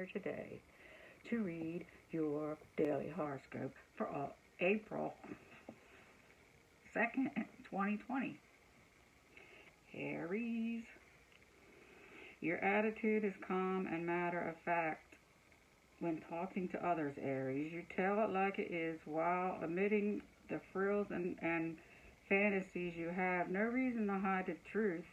here today to read your daily horoscope for April 2nd, 2020. Aries, your attitude is calm and matter of fact when talking to others, Aries. You tell it like it is while omitting the frills and fantasies you have. No reason to hide the truth,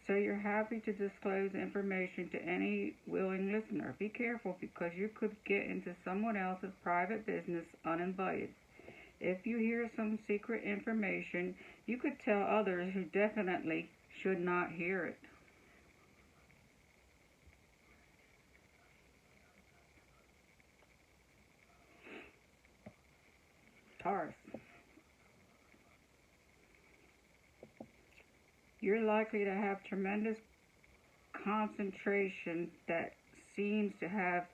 so you're happy to disclose information to any willing listener. Be careful because you could get into someone else's private business uninvited. If you hear some secret information, you could tell others who definitely should not hear it. Taurus, you're likely to have tremendous concentration that seems to have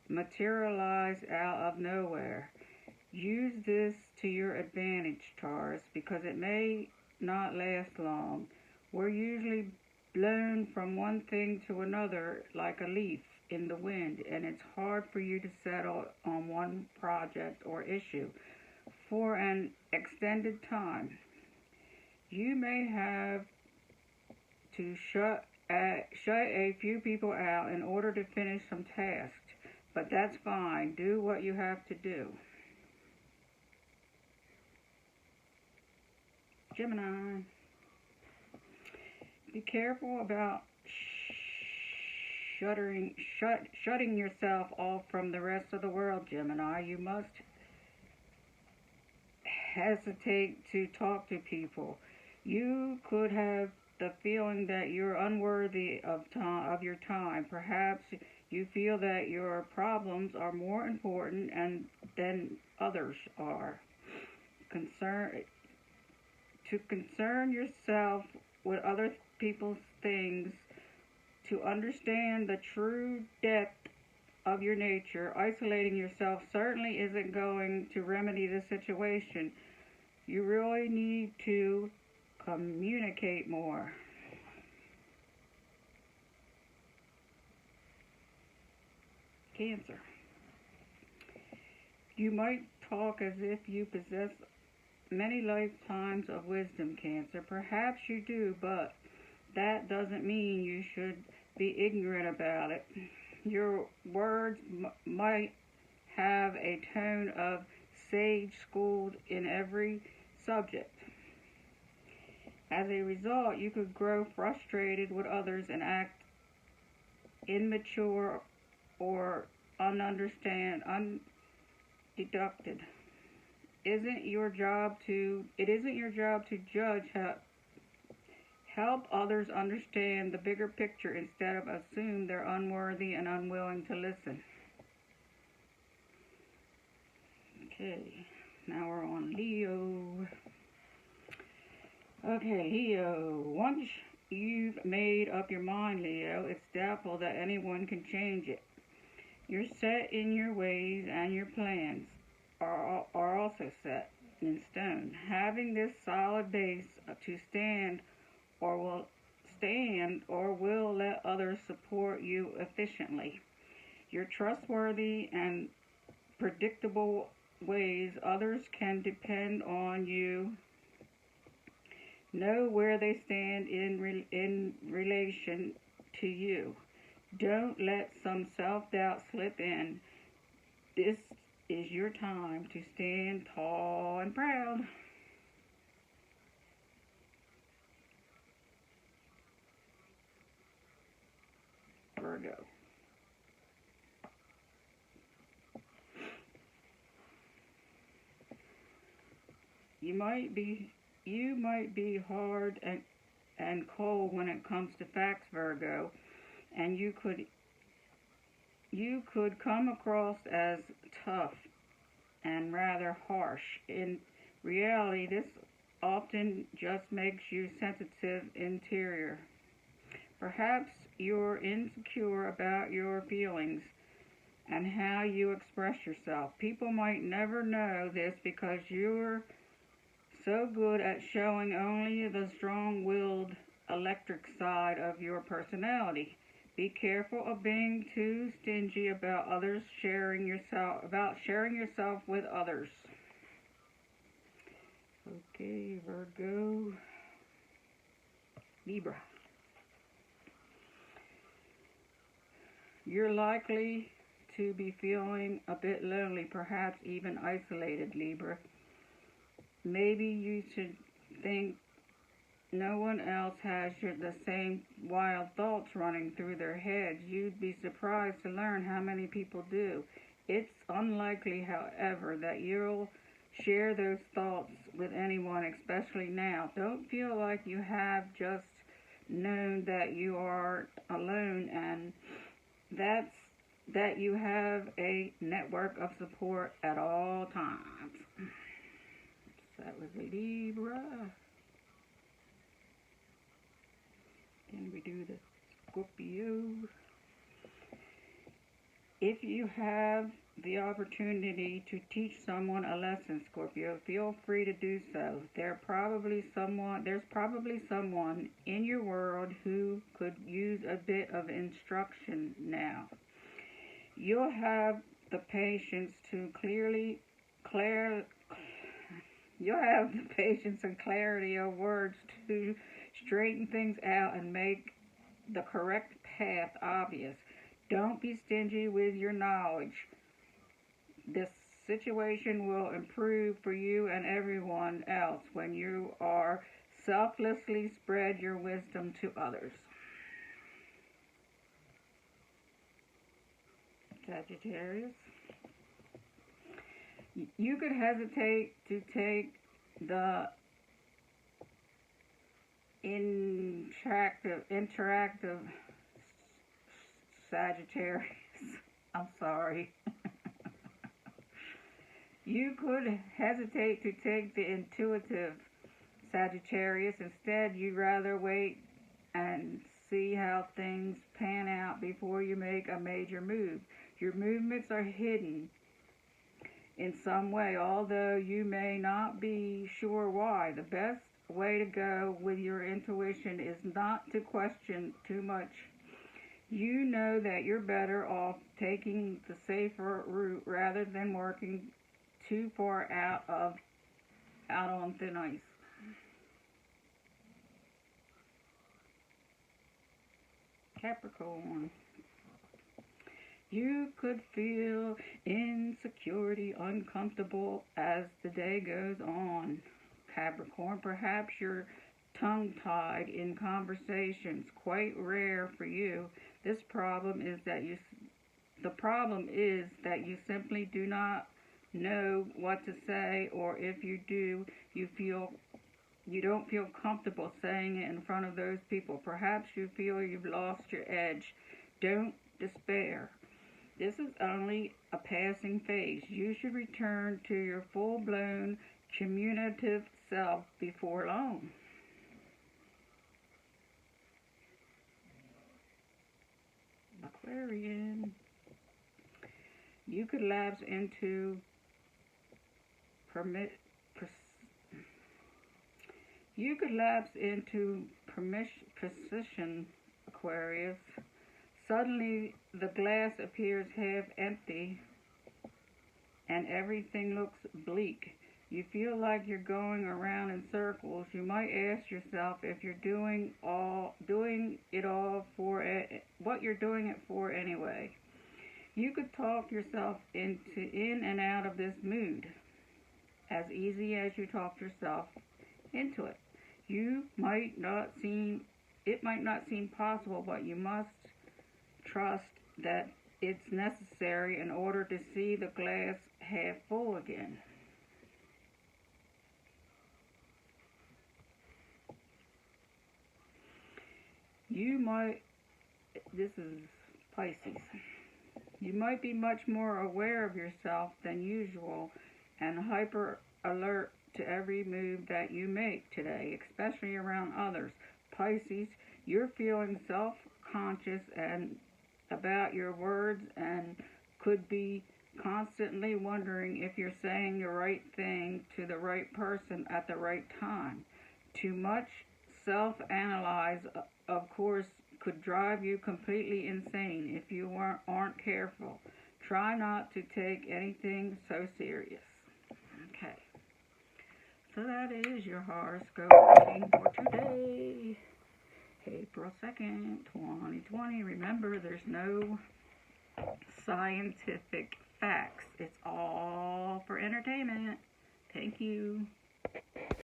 materialized out of nowhere. Use this to your advantage, Taurus, because it may not last long. We're usually blown from one thing to another like a leaf in the wind, and it's hard for you to settle on one project or issue for an extended time. You may have to shut a few people out in order to finish some tasks, but that's fine. Do what you have to do. Gemini, be careful about shutting yourself off from the rest of the world, Gemini. You must hesitate to talk to people. You could have the feeling that you're unworthy of your time. Perhaps you feel that your problems are more important than others are. To concern yourself with other people's things, to understand the true depth of your nature, isolating yourself certainly isn't going to remedy the situation. You really need to communicate more. Cancer, you might talk as if you possess many lifetimes of wisdom, Cancer. Perhaps you do, but that doesn't mean you should be ignorant about it. Your words might have a tone of sage schooled in every subject. As a result, you could grow frustrated with others and act immature or undeducted. It isn't your job to judge. Help others understand the bigger picture instead of assume they're unworthy and unwilling to listen. Okay, now we're on Leo. Okay, Leo, once you've made up your mind, Leo, it's doubtful that anyone can change it. You're set in your ways and your plans are also set in stone. Having this solid base to stand or will let others support you efficiently. Your trustworthy and predictable ways, others can depend on you. Know where they stand in relation to you. Don't let some self-doubt slip in. This is your time to stand tall and proud. Virgo, you might be hard and cold when it comes to facts, Virgo, and you could come across as tough and rather harsh. In reality, this often just makes you sensitive interior. Perhaps you're insecure about your feelings and how you express yourself. People might never know this because you're so good at showing only the strong-willed electric side of your personality. Be careful of being too stingy about sharing yourself with others. Okay, Virgo, Libra. You're likely to be feeling a bit lonely, perhaps even isolated, Libra. Maybe you should think no one else has the same wild thoughts running through their heads. You'd be surprised to learn how many people do. It's unlikely, however, that you'll share those thoughts with anyone, especially now. Don't feel like you have just known that you are alone, and that you have a network of support at all times. So that was Libra. Then we do the Scorpio. If you have the opportunity to teach someone a lesson, Scorpio, feel free to do so. There's probably someone in your world who could use a bit of instruction now. You'll have the patience and clarity of words to straighten things out and make the correct path obvious. Don't be stingy with your knowledge. This situation will improve for you and everyone else when you are selflessly spread your wisdom to others. Sagittarius. You could hesitate to take the interactive Sagittarius. I'm sorry. You could hesitate to take the intuitive Sagittarius. Instead, you'd rather wait and see how things pan out before you make a major move. Your movements are hidden in some way, although you may not be sure why. The best way to go with your intuition is not to question too much. You know that you're better off taking the safer route rather than working too far out on thin ice. Capricorn. You could feel insecurity, uncomfortable as the day goes on. Capricorn, perhaps you're tongue-tied in conversations, quite rare for you. The problem is that you simply do not know what to say, or if you do, you don't feel comfortable saying it in front of those people. Perhaps you feel you've lost your edge. Don't despair. This is only a passing phase. You should return to your full-blown communicative self before long. Aquarian. You could lapse into precision, Aquarius. Suddenly, the glass appears half empty and everything looks bleak. You feel like you're going around in circles. You might ask yourself if you're what you're doing it for anyway. You could talk yourself in and out of this mood as easy as you talked yourself into it. It might not seem possible, but you must trust that it's necessary in order to see the glass half full again. This is Pisces. You might be much more aware of yourself than usual and hyper alert to every move that you make today, especially around others. Pisces, you're feeling self-conscious and about your words and could be constantly wondering if you're saying the right thing to the right person at the right time. Too much self-analyze, of course, could drive you completely insane if you aren't careful. Try not to take anything so serious. Okay. So that is your horoscope reading for today, April 2nd, 2020. Remember, there's no scientific facts. It's all for entertainment. Thank you.